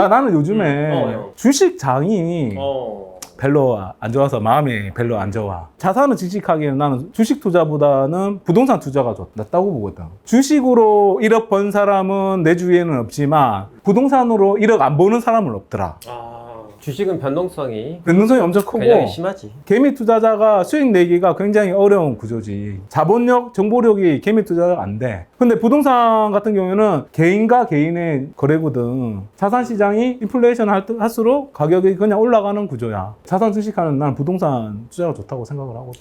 나는 요즘에 주식장이 별로 안 좋아서 마음이 별로 안 좋아. 자산을 지식하기에는 나는 주식 투자보다는 부동산 투자가 낫다고 보거든. 주식으로 1억 번 사람은 내 주위에는 없지만 부동산으로 1억 안 버는 사람은 없더라. 주식은 변동성이 엄청 크고 굉장히 심하지. 개미 투자자가 수익 내기가 굉장히 어려운 구조지. 자본력, 정보력이 개미 투자자가 안 돼. 근데 부동산 같은 경우에는 개인과 개인의 거래거든. 자산 시장이 인플레이션 할수록 가격이 그냥 올라가는 구조야. 자산 주식하는 나는 부동산 투자가 좋다고 생각을 하거든.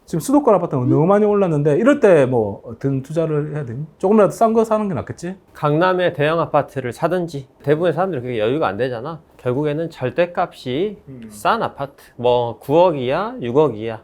지금 수도권 아파트가 너무 많이 올랐는데 이럴 때 뭐 어떤 투자를 해야 되니? 조금이라도 싼 거 사는 게 낫겠지? 강남의 대형 아파트를 사든지. 대부분의 사람들이 그게 여유가 안 되잖아. 결국에는 절대값이 싼 아파트, 뭐 9억이야 6억이야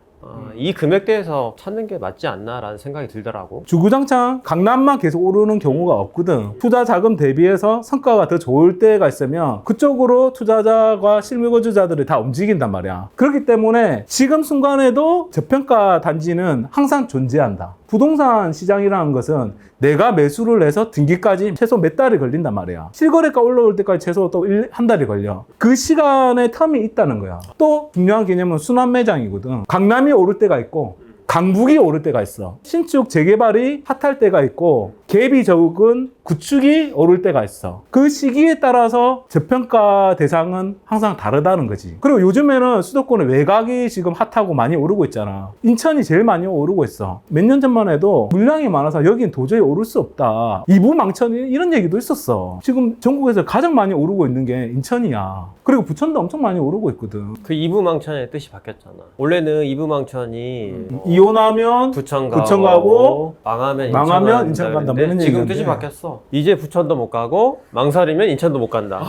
이 금액대에서 찾는 게 맞지 않나라는 생각이 들더라고. 주구장창 강남만 계속 오르는 경우가 없거든. 투자 자금 대비해서 성과가 더 좋을 때가 있으면 그쪽으로 투자자가 실물거주자들이 다 움직인단 말이야. 그렇기 때문에 지금 순간에도 저평가 단지는 항상 존재한다. 부동산 시장이라는 것은 내가 매수를 해서 등기까지 최소 몇 달이 걸린단 말이야. 실거래가 올라올 때까지 최소 또 한 달이 걸려. 그 시간에 텀이 있다는 거야. 또 중요한 개념은 순환 매장이거든. 강남이 오를 때가 있고 강북이 오를 때가 있어. 신축 재개발이 핫할 때가 있고 갭이 적은 구축이 오를 때가 있어. 그 시기에 따라서 저평가 대상은 항상 다르다는 거지. 그리고 요즘에는 수도권의 외곽이 지금 핫하고 많이 오르고 있잖아. 인천이 제일 많이 오르고 있어. 몇 년 전만 해도 물량이 많아서 여긴 도저히 오를 수 없다. 이부망천 이런 얘기도 있었어. 지금 전국에서 가장 많이 오르고 있는 게 인천이야. 그리고 부천도 엄청 많이 오르고 있거든. 그 이부망천의 뜻이 바뀌었잖아. 원래는 이부망천이 이혼하면 부천 가고 망하면 인천 간다. 뭐 이런 지금 얘기인데. 뜻이 바뀌었어. 이제 부천도 못 가고 망설이면 인천도 못 간다.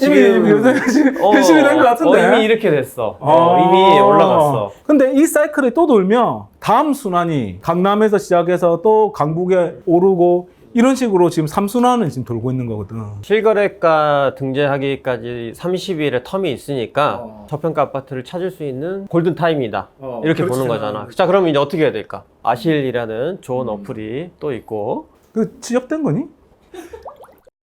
이미 현실이 된 것 같은데. 이미 이렇게 됐어. 이미 올라갔어. 근데 이 사이클이 또 돌면 다음 순환이 강남에서 시작해서 또 강북에 오르고 이런 식으로 지금 3순환은 지금 돌고 있는 거거든. 실거래가 등재하기까지 30일의 텀이 있으니까 저평가 아파트를 찾을 수 있는 골든타임이다. 이렇게 보는 거잖아. 자, 그럼 이제 어떻게 해야 될까? 아실이라는 좋은 어플이 또 있고. 그 취업된 거니?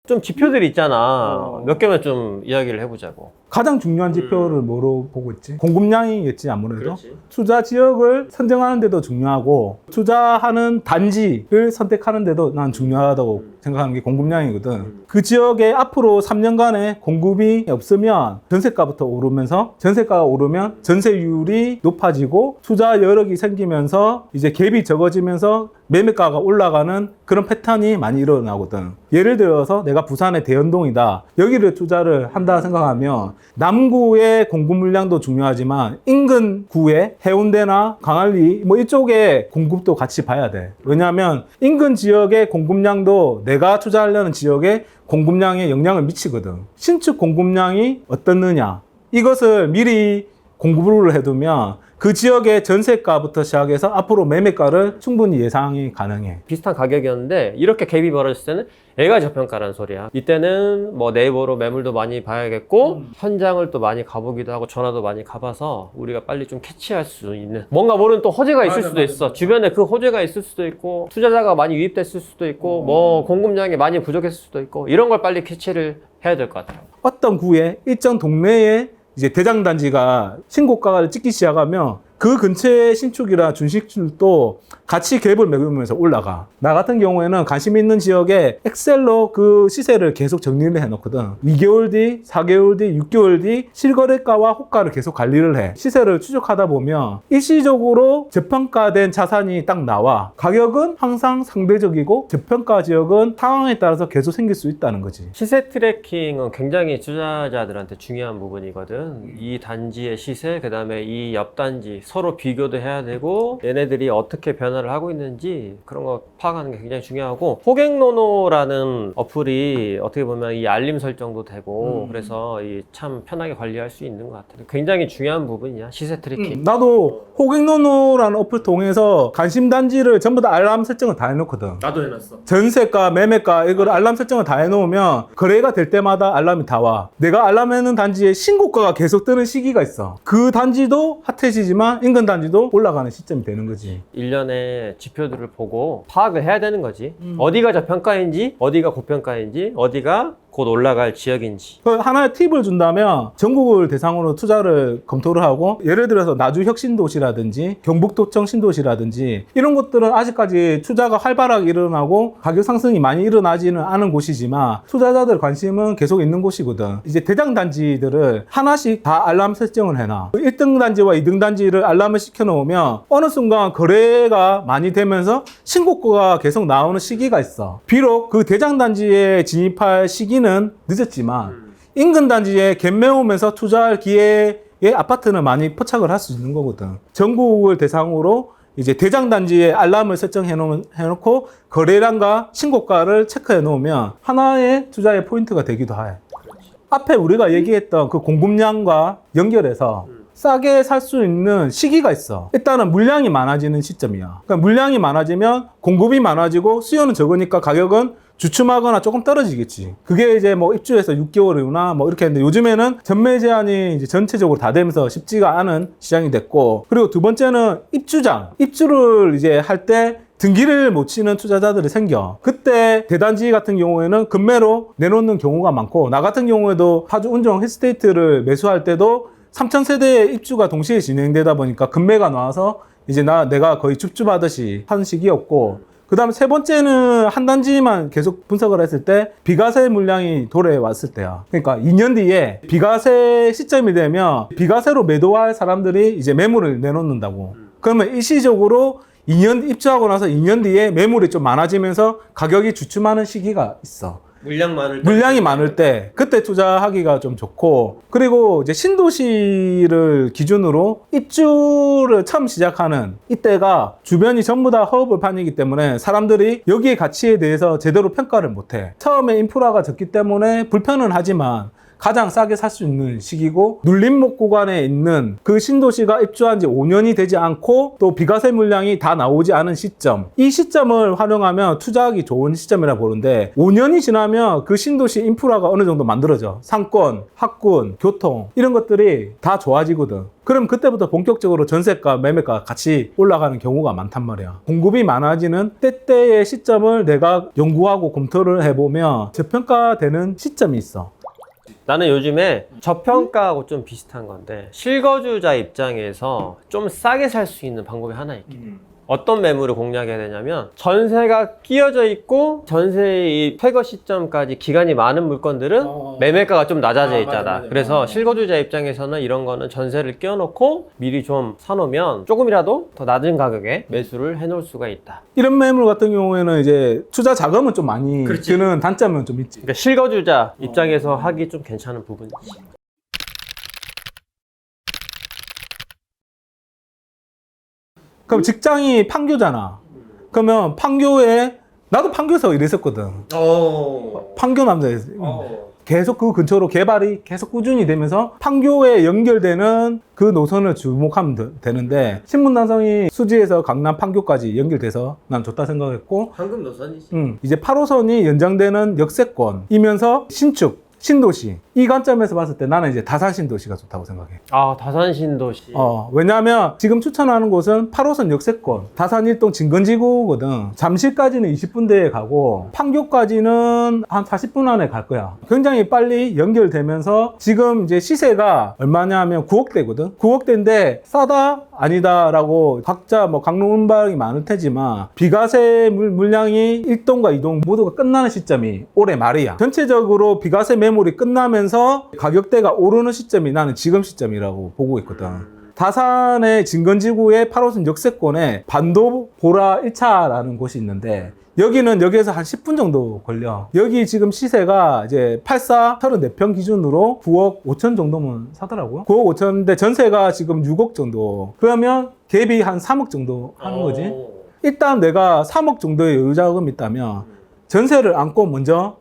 좀 지표들이 있잖아. 몇 개만 좀 이야기를 해보자고. 가장 중요한 지표를 뭐로 보고 있지? 공급량이겠지 아무래도. 그렇지. 투자 지역을 선정하는 데도 중요하고 투자하는 단지를 선택하는 데도 난 중요하다고 생각하는 게 공급량이거든. 그 지역에 앞으로 3년간의 공급이 없으면 전세가부터 오르면서 전세가가 오르면 전세율이 높아지고 투자 여력이 생기면서 이제 갭이 적어지면서 매매가가 올라가는 그런 패턴이 많이 일어나거든. 예를 들어서 내가 부산의 대연동이다. 여기를 투자를 한다 생각하면 남구의 공급 물량도 중요하지만 인근 구의 해운대나 광안리 뭐 이쪽에 공급도 같이 봐야 돼. 왜냐하면 인근 지역의 공급량도 내가 투자하려는 지역의 공급량에 영향을 미치거든. 신축 공급량이 어떻느냐 이것을 미리 공부를 해두면 그 지역의 전세가부터 시작해서 앞으로 매매가를 충분히 예상이 가능해. 비슷한 가격이었는데 이렇게 갭이 벌어졌을 때는 얘가 저평가라는 소리야. 이때는 뭐 네이버로 매물도 많이 봐야겠고 현장을 또 많이 가보기도 하고 전화도 많이 가봐서 우리가 빨리 좀 캐치할 수 있는 뭔가 모르는 또 호재가 있을 수도 있어. 주변에 그 호재가 있을 수도 있고 투자자가 많이 유입됐을 수도 있고 뭐 공급량이 많이 부족했을 수도 있고 이런 걸 빨리 캐치를 해야 될 것 같아요. 어떤 구에 일정 동네에 이제 대장단지가 신고가를 찍기 시작하면 그 근처의 신축이나 준신축도 같이 갭을 메우면서 올라가. 나 같은 경우에는 관심 있는 지역에 엑셀로 그 시세를 계속 정리를 해놓거든. 2개월 뒤, 4개월 뒤, 6개월 뒤 실거래가와 호가를 계속 관리를 해. 시세를 추적하다 보면 일시적으로 저평가된 자산이 딱 나와. 가격은 항상 상대적이고 저평가 지역은 상황에 따라서 계속 생길 수 있다는 거지. 시세 트래킹은 굉장히 투자자들한테 중요한 부분이거든. 이 단지의 시세, 그 다음에 이 옆 단지 서로 비교도 해야 되고 얘네들이 어떻게 변화를 하고 있는지 그런 거 파악하는 게 굉장히 중요하고 호갱노노라는 어플이 어떻게 보면 이 알림 설정도 되고 그래서 이 참 편하게 관리할 수 있는 것 같아요. 굉장히 중요한 부분이야 시세 트래킹. 나도 호갱노노라는 어플 통해서 관심 단지를 전부 다 알람 설정을 다 해놓거든. 나도 해놨어. 전세가, 매매가 이걸 알람 설정을 다 해놓으면 거래가 될 때마다 알람이 다 와. 내가 알람해놓은 단지에 신고가가 계속 뜨는 시기가 있어. 그 단지도 핫해지지만 인근 단지도 올라가는 시점이 되는 거지. 1년의 지표들을 보고 파악을 해야 되는 거지. 어디가 저평가인지 어디가 고평가인지 어디가 곧 올라갈 지역인지. 그 하나의 팁을 준다면 전국을 대상으로 투자를 검토를 하고 예를 들어서 나주 혁신도시라든지 경북도청 신도시라든지 이런 곳들은 아직까지 투자가 활발하게 일어나고 가격 상승이 많이 일어나지는 않은 곳이지만 투자자들 관심은 계속 있는 곳이거든. 이제 대장 단지들을 하나씩 다 알람 설정을 해놔. 1등 단지와 2등 단지를 알람을 시켜놓으면 어느 순간 거래가 많이 되면서 신고가가 계속 나오는 시기가 있어. 비록 그 대장 단지에 진입할 시기는 늦었지만 인근 단지에 갭매우면서 투자할 기회에 아파트는 많이 포착을 할 수 있는 거거든. 전국을 대상으로 이제 대장 단지에 알람을 설정해놓고 거래량과 신고가를 체크해 놓으면 하나의 투자의 포인트가 되기도 해. 앞에 우리가 얘기했던 그 공급량과 연결해서 싸게 살 수 있는 시기가 있어. 일단은 물량이 많아지는 시점이야. 그러니까 물량이 많아지면 공급이 많아지고 수요는 적으니까 가격은 주춤하거나 조금 떨어지겠지. 그게 이제 뭐 입주해서 6개월이나 뭐 이렇게 했는데 요즘에는 전매 제한이 이제 전체적으로 다 되면서 쉽지가 않은 시장이 됐고, 그리고 두 번째는 입주를 이제 할 때 등기를 못 치는 투자자들이 생겨. 그때 대단지 같은 경우에는 금매로 내놓는 경우가 많고, 나 같은 경우에도 파주 운정 힐스테이트를 매수할 때도 3,000세대의 입주가 동시에 진행되다 보니까 금매가 나와서 이제 내가 거의 줍줍하듯이 한 시기였고, 그 다음 세 번째는 한 단지만 계속 분석을 했을 때 비과세 물량이 도래왔을 때야. 그러니까 2년 뒤에 비과세 시점이 되면 비과세로 매도할 사람들이 이제 매물을 내놓는다고. 그러면 일시적으로 2년 입주하고 나서 2년 뒤에 매물이 좀 많아지면서 가격이 주춤하는 시기가 있어. 물량이 많을 때 그때 투자하기가 좀 좋고, 그리고 이제 신도시를 기준으로 입주를 처음 시작하는 이때가 주변이 전부 다 허브을 판이기 때문에 사람들이 여기의 가치에 대해서 제대로 평가를 못해. 처음에 인프라가 적기 때문에 불편은 하지만 가장 싸게 살 수 있는 시기고, 눌림목 구간에 있는 그 신도시가 입주한 지 5년이 되지 않고 또 비과세 물량이 다 나오지 않은 시점, 이 시점을 활용하면 투자하기 좋은 시점이라 보는데, 5년이 지나면 그 신도시 인프라가 어느 정도 만들어져. 상권, 학군, 교통 이런 것들이 다 좋아지거든. 그럼 그때부터 본격적으로 전세가, 매매가 같이 올라가는 경우가 많단 말이야. 공급이 많아지는 때때의 시점을 내가 연구하고 검토를 해보면 저평가되는 시점이 있어. 나는 요즘에 저평가하고 좀 비슷한 건데, 실거주자 입장에서 좀 싸게 살 수 있는 방법이 하나 있긴 해. 어떤 매물을 공략해야 되냐면, 전세가 끼어져 있고 전세의 퇴거 시점까지 기간이 많은 물건들은 매매가가 좀 낮아져 있잖아. 맞아. 그래서 실거주자 입장에서는 이런 거는 전세를 끼워놓고 미리 좀 사놓으면 조금이라도 더 낮은 가격에 매수를 해놓을 수가 있다. 이런 매물 같은 경우에는 이제 투자 자금은 좀 많이 드는 단점은 좀 있지. 그러니까 실거주자 입장에서 하기 좀 괜찮은 부분이지. 그럼 직장이 판교잖아. 그러면 판교에, 나도 판교에서 일했었거든. 판교 남자였어. 계속 그 근처로 개발이 계속 꾸준히 되면서 판교에 연결되는 그 노선을 주목하면 되는데, 신분당선이 수지에서 강남 판교까지 연결돼서 난 좋다 생각했고, 황금 노선이지. 이제 8호선이 연장되는 역세권이면서 신축, 신도시, 이 관점에서 봤을 때 나는 이제 다산 신도시가 좋다고 생각해. 아, 다산 신도시. 왜냐하면 지금 추천하는 곳은 8호선 역세권, 다산 일동 진건지구거든. 잠실까지는 20분대에 가고 판교까지는 한 40분 안에 갈 거야. 굉장히 빨리 연결되면서 지금 이제 시세가 얼마냐면 9억대거든. 9억대인데 싸다 아니다 라고 각자 뭐 강론운반이 많을 테지만, 비과세 물량이 1동과 2동 모두가 끝나는 시점이 올해 말이야. 전체적으로 비과세 매물이 끝나면서 가격대가 오르는 시점이 나는 지금 시점이라고 보고 있거든. 다산의 진건지구의 8호선 역세권에 반도보라 1차라는 곳이 있는데, 여기는 여기에서 한 10분 정도 걸려. 여기 지금 시세가 이제 84 34평 기준으로 9억 5천 정도면 사더라고요. 9억 5천인데 전세가 지금 6억 정도. 그러면 갭이 한 3억 정도 하는 거지. 일단 내가 3억 정도의 여유 자금이 있다면 전세를 안고 먼저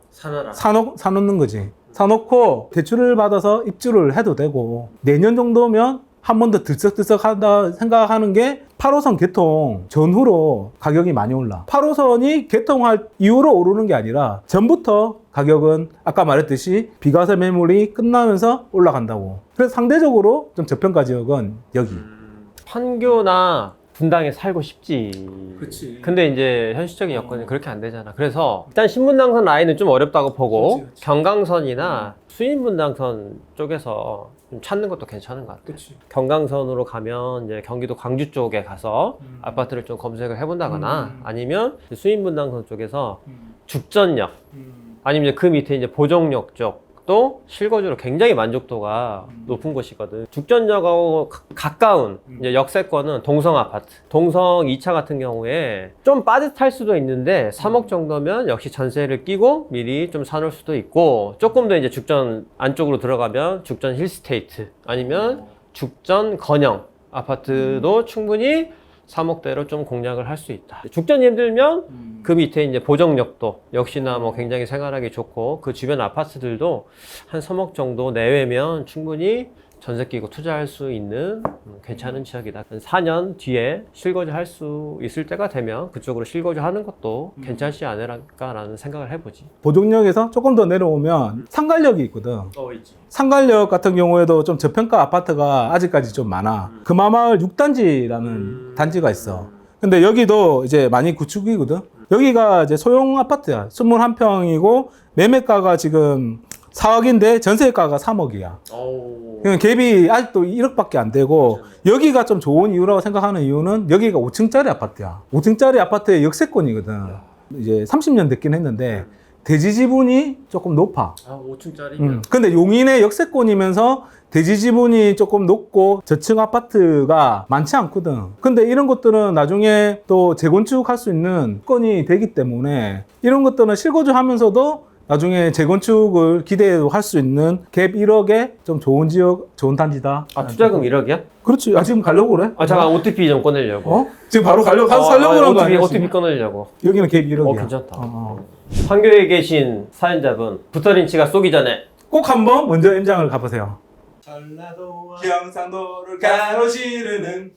사놓는 거지. 사놓고 대출을 받아서 입주를 해도 되고, 내년 정도면 한 번 더 들썩들썩 하다 생각하는 게 8호선 개통 전후로 가격이 많이 올라. 8호선이 개통할 이후로 오르는 게 아니라 전부터 가격은 아까 말했듯이 비과세 매물이 끝나면서 올라간다고. 그래서 상대적으로 좀 저평가 지역은 여기. 판교나 분당에 살고 싶지. 그치. 근데 이제 현실적인 여건이 그렇게 안 되잖아. 그래서 일단 신분당선 라인은 좀 어렵다고 보고 그치. 경강선이나 수인분당선 쪽에서 좀 찾는 것도 괜찮은 것 같아. 그치. 경강선으로 가면 이제 경기도 광주 쪽에 가서 아파트를 좀 검색을 해본다거나 아니면 수인분당선 쪽에서 죽전역 아니면 이제 그 밑에 이제 보정역 쪽도 실거주로 굉장히 만족도가 높은 곳이거든. 죽전역하고 가까운 이제 역세권은 동성 아파트. 동성 2차 같은 경우에 좀 빠듯할 수도 있는데 3억 정도면 역시 전세를 끼고 미리 좀 사놓을 수도 있고, 조금 더 이제 죽전 안쪽으로 들어가면 죽전 힐스테이트 아니면 죽전 건영 아파트도 충분히 3억대로 좀 공략을 할 수 있다. 죽전이 힘들면 그 밑에 이제 보정역도 역시나 뭐 굉장히 생활하기 좋고 그 주변 아파트들도 한 3억 정도 내외면 충분히 전세 끼고 투자할 수 있는 괜찮은 지역이다. 한 4년 뒤에 실거주 할 수 있을 때가 되면 그쪽으로 실거주 하는 것도 괜찮지 않을까라는 생각을 해보지. 보정역에서 조금 더 내려오면 상갈역이 있거든. 있지. 상갈역 같은 경우에도 좀 저평가 아파트가 아직까지 좀 많아. 금화마을 6단지라는 단지가 있어. 근데 여기도 이제 많이 구축이거든. 여기가 이제 소형 아파트야. 21평이고 매매가가 지금 4억인데 전세가가 3억이야. 그러니까 갭이 아직도 1억밖에 안 되고, 여기가 좀 좋은 이유라고 생각하는 이유는 여기가 5층짜리 아파트야. 5층짜리 아파트의 역세권이거든. 이제 30년 됐긴 했는데 대지 지분이 조금 높아. 5층짜리? 근데 용인의 역세권이면서 대지 지분이 조금 높고 저층 아파트가 많지 않거든. 근데 이런 것들은 나중에 또 재건축할 수 있는 건이 되기 때문에 이런 것들은 실거주 하면서도 나중에 재건축을 기대해도 할 수 있는 갭 1억에 좀 좋은 지역, 좋은 단지다. 아, 투자금 1억이야? 그렇지. 지금 가려고 그래? 아, 잠깐 OTP 좀 꺼내려고. 어? 지금 바로 가려고, 살려고 그런 거 아니야? OTP 꺼내려고. 여기는 갭 1억이야. 괜찮다. 판교에 계신 사연자분, 부터린치가 쏘기 전에 꼭 한번 먼저 임장을 가보세요. 전라도와 경상도를 가로지르는